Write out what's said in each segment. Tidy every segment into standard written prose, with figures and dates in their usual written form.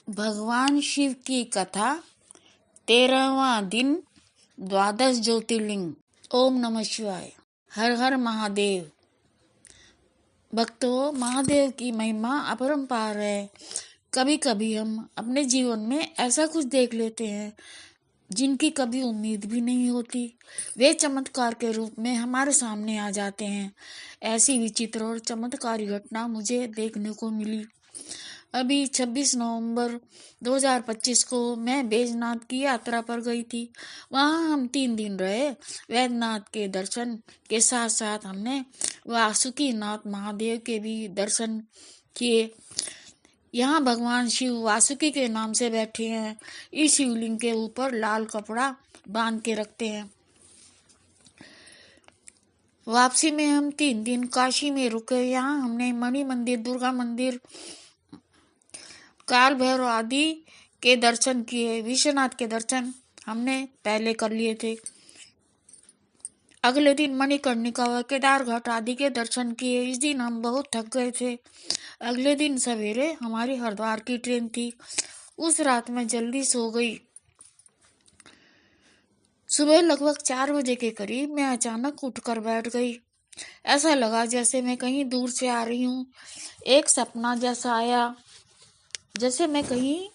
भगवान शिव की कथा 13वां दिन। द्वादश ज्योतिर्लिंग। ओम नमः शिवाय। हर हर महादेव। भक्तों, महादेव की महिमा अपरंपार है। कभी कभी हम अपने जीवन में ऐसा कुछ देख लेते हैं जिनकी कभी उम्मीद भी नहीं होती। वे चमत्कार के रूप में हमारे सामने आ जाते हैं। ऐसी विचित्र और चमत्कारी घटना मुझे देखने को मिली। अभी 26 नवंबर 2025 को मैं बैजनाथ की यात्रा पर गई थी। वहाँ हम 3 दिन रहे। वैद्यनाथ के दर्शन के साथ साथ हमने वासुकीनाथ महादेव के भी दर्शन किए। यहाँ भगवान शिव वासुकी के नाम से बैठे हैं। इस शिवलिंग के ऊपर लाल कपड़ा बांध के रखते हैं। वापसी में हम 3 दिन काशी में रुके। यहाँ हमने मणि मंदिर, दुर्गा मंदिर, काल भैरव आदि के दर्शन किए। विश्वनाथ के दर्शन हमने पहले कर लिए थे। अगले दिन मणिकर्णिका व केदार घाट आदि के दर्शन किए। इस दिन हम बहुत थक गए थे। अगले दिन सवेरे हमारी हरिद्वार की ट्रेन थी। उस रात मैं जल्दी सो गई। सुबह लगभग 4 बजे के करीब मैं अचानक उठकर बैठ गई। ऐसा लगा जैसे मैं कहीं दूर से आ रही हूँ। एक सपना जैसा आया, जैसे मैं कहीं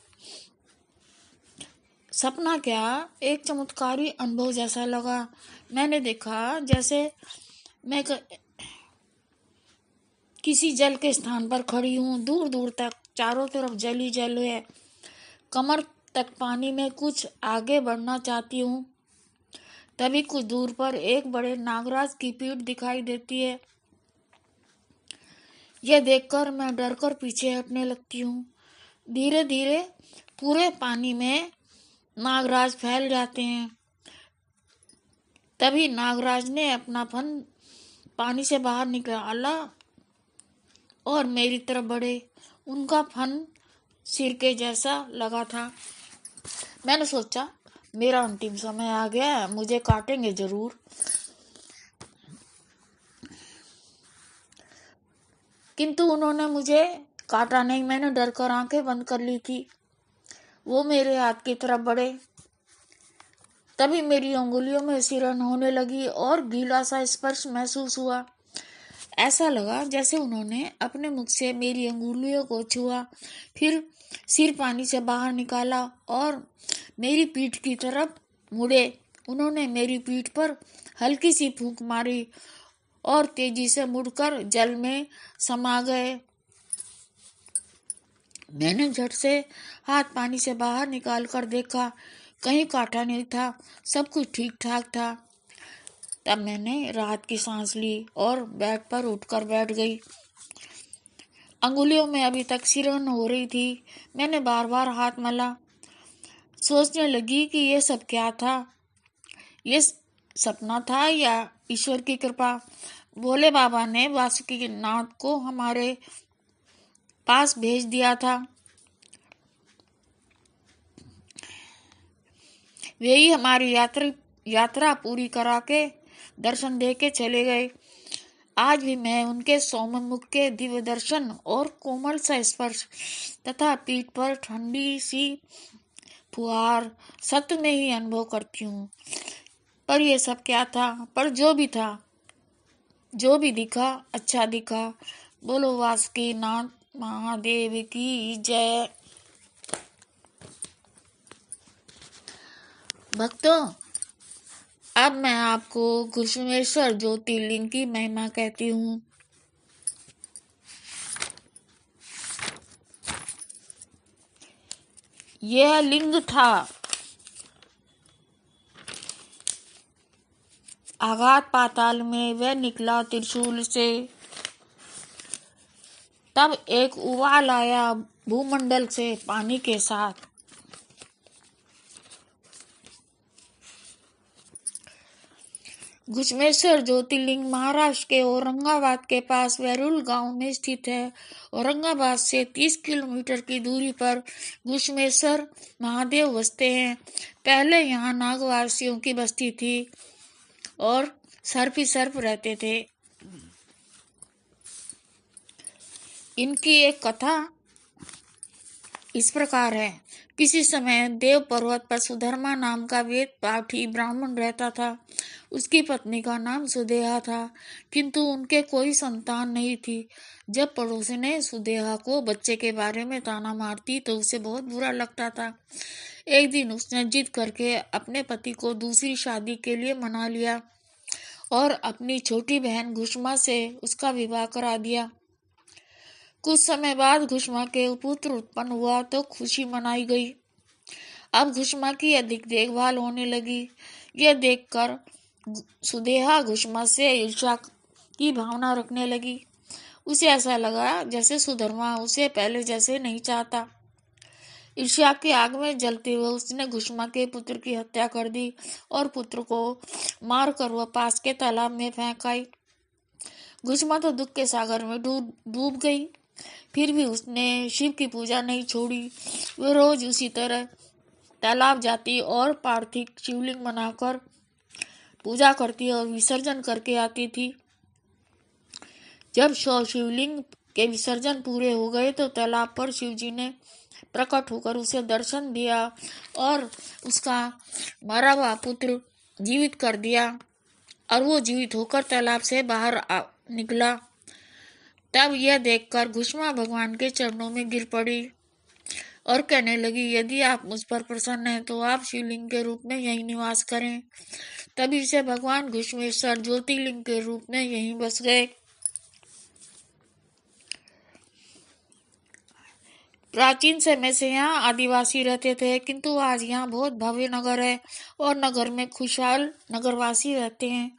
सपना क्या, एक चमत्कारी अनुभव जैसा लगा। मैंने देखा जैसे मैं किसी जल के स्थान पर खड़ी हूँ। दूर दूर तक चारों तरफ जल ही जल है। कमर तक पानी में कुछ आगे बढ़ना चाहती हूँ। तभी कुछ दूर पर एक बड़े नागराज की पीठ दिखाई देती है। यह देखकर मैं डरकर पीछे हटने लगती हूँ। धीरे धीरे पूरे पानी में नागराज फैल जाते हैं। तभी नागराज ने अपना फन पानी से बाहर निकाला और मेरी तरफ बढ़े। उनका फन सिर के जैसा लगा था। मैंने सोचा मेरा अंतिम समय आ गया, मुझे काटेंगे जरूर। किंतु उन्होंने मुझे काटा नहीं। मैंने डर कर आंखें बंद कर ली थी। वो मेरे हाथ की तरफ बढ़े। तभी मेरी उंगलियों में सिरन होने लगी और गीला सा स्पर्श महसूस हुआ। ऐसा लगा जैसे उन्होंने अपने मुख से मेरी अंगुलियों को छुआ। फिर सिर पानी से बाहर निकाला और मेरी पीठ की तरफ मुड़े। उन्होंने मेरी पीठ पर हल्की सी फूंक मारी और तेजी से मुड़कर जल में समा गए। मैंने झट से हाथ पानी से बाहर निकाल कर देखा। कहीं काटा नहीं था, सब कुछ ठीक ठाक था। तब मैंने राहत की सांस ली और बेड पर उठकर बैठ गई। अंगुलियों में अभी तक सिरन हो रही थी। मैंने बार बार हाथ मला। सोचने लगी कि ये सब क्या था। ये सपना था या ईश्वर की कृपा। भोले बाबा ने वासुकीनाथ को हमारे पास भेज दिया था। वे ही हमारी यात्रा पूरी करा के दर्शन दे के चले गए। आज भी मैं उनके सौम्य मुख के दिव्य दर्शन और कोमल सा स्पर्श तथा पीठ पर ठंडी सी फुहार सत्य में ही अनुभव करती हूँ। पर यह सब क्या था? पर जो भी था, जो भी दिखा, अच्छा दिखा। बोलो वासुकीनाथ महादेव की जय। भक्तों, अब मैं आपको घुश्मेश्वर ज्योतिर्लिंग की महिमा कहती हूँ। यह लिंग था आघात पाताल में। वह निकला त्रिशूल से। तब एक उबाल आया भूमंडल से पानी के साथ। घुश्मेश्वर ज्योतिर्लिंग महाराष्ट्र के औरंगाबाद के पास वैरुल गांव में स्थित है। औरंगाबाद से 30 किलोमीटर की दूरी पर घुश्मेश्वर महादेव बसते हैं। पहले यहाँ नागवासियों की बस्ती थी और सर्प ही सर्प रहते थे। इनकी एक कथा इस प्रकार है। किसी समय देव पर्वत पर सुधर्मा नाम का वेद पाठी ब्राह्मण रहता था। उसकी पत्नी का नाम सुदेहा था, किंतु उनके कोई संतान नहीं थी। जब पड़ोसिने सुदेहा को बच्चे के बारे में ताना मारती तो उसे बहुत बुरा लगता था। एक दिन उसने जिद करके अपने पति को दूसरी शादी के लिए मना लिया और अपनी छोटी बहन घुष्मा से उसका विवाह करा दिया। कुछ समय बाद घुष्मा के पुत्र उत्पन्न हुआ तो खुशी मनाई गई। अब घुष्मा की अधिक देखभाल होने लगी। यह देखकर सुदेहा घुष्मा से ईर्ष्या की भावना रखने लगी। उसे ऐसा लगा जैसे सुधर्मा उसे पहले जैसे नहीं चाहता। ईर्ष्या की आग में जलते हुए उसने घुष्मा के पुत्र की हत्या कर दी और पुत्र को मारकर वह पास के तालाब में फेंक आई। घुष्मा तो दुख के सागर में डूब गई। फिर भी उसने शिव की पूजा नहीं छोड़ी। वह रोज उसी तरह तालाब जाती और पार्थिव शिवलिंग बनाकर पूजा करती और विसर्जन करके आती थी। जब शिवलिंग के विसर्जन पूरे हो गए तो तालाब पर शिवजी ने प्रकट होकर उसे दर्शन दिया और उसका मरा हुआ पुत्र जीवित कर दिया और वो जीवित होकर तालाब से बाहर निकला। तब यह देखकर घुष्मा भगवान के चरणों में गिर पड़ी और कहने लगी, यदि आप मुझ पर प्रसन्न हैं तो आप शिवलिंग के रूप में यहीं निवास करें। तभी से भगवान घुष्मेश्वर ज्योतिर्लिंग के रूप में यहीं बस गए। प्राचीन समय से यहाँ आदिवासी रहते थे, किंतु आज यहाँ बहुत भव्य नगर है और नगर में खुशहाल नगरवासी रहते हैं।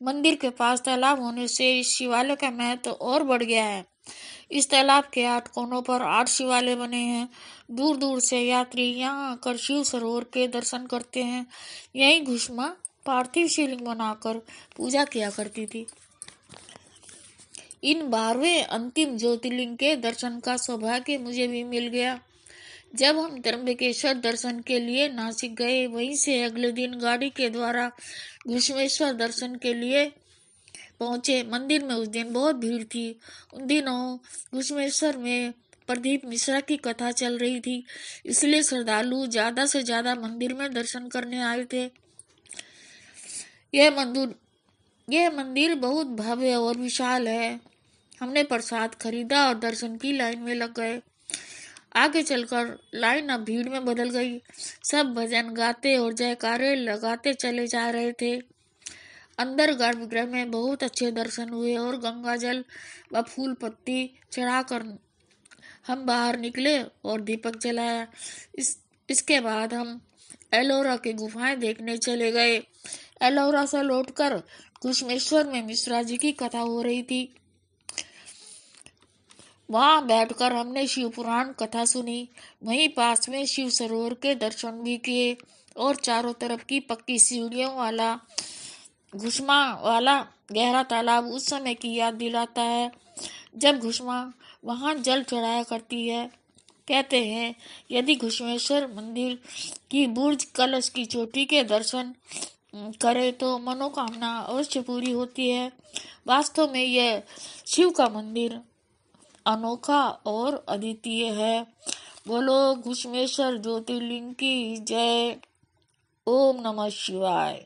मंदिर के पास तालाब होने से इस शिवालय का महत्व और बढ़ गया है। इस तालाब के 8 कोनों पर 8 शिवालय बने हैं। दूर दूर से यात्री यहाँ आकर शिव सरोवर के दर्शन करते हैं। यही घुष्मा पार्थिव शिवलिंग बनाकर पूजा किया करती थी। इन 12वें अंतिम ज्योतिर्लिंग के दर्शन का सौभाग्य मुझे भी मिल गया। जब हम त्र्यंबकेश्वर दर्शन के लिए नासिक गए, वहीं से अगले दिन गाड़ी के द्वारा घुष्मेश्वर दर्शन के लिए पहुंचे। मंदिर में उस दिन बहुत भीड़ थी। उन दिनों घुष्मेश्वर में प्रदीप मिश्रा की कथा चल रही थी, इसलिए श्रद्धालु ज्यादा से ज्यादा मंदिर में दर्शन करने आए थे। यह मंदिर बहुत भव्य और विशाल है। हमने प्रसाद खरीदा और दर्शन की लाइन में लग गए। आगे चलकर लाइन अब भीड़ में बदल गई। सब भजन गाते और जयकारे लगाते चले जा रहे थे। अंदर गर्भगृह में बहुत अच्छे दर्शन हुए और गंगा जल व फूल पत्ती चढ़ाकर हम बाहर निकले और दीपक जलाया। इसके बाद हम एलोरा की गुफाएं देखने चले गए। एलोरा से लौटकर घुष्मेश्वर में मिश्रा जी की कथा हो रही थी। वहां बैठकर हमने शिव पुराण कथा सुनी। वहीं पास में शिव सरोवर के दर्शन भी किए और चारों तरफ की पक्की सीढ़ियों वाला घुष्मा वाला गहरा तालाब उस समय की याद दिलाता है जब घुष्मा वहां जल चढ़ाया करती है। कहते हैं, यदि घुष्मेश्वर मंदिर की बुर्ज कलश की चोटी के दर्शन करे तो मनोकामना अवश्य पूरी होती है। वास्तव में यह शिव का मंदिर अनोखा और अद्वितीय है। बोलो घुष्मेश्वर ज्योतिर्लिंग की जय। ओम नमः शिवाय।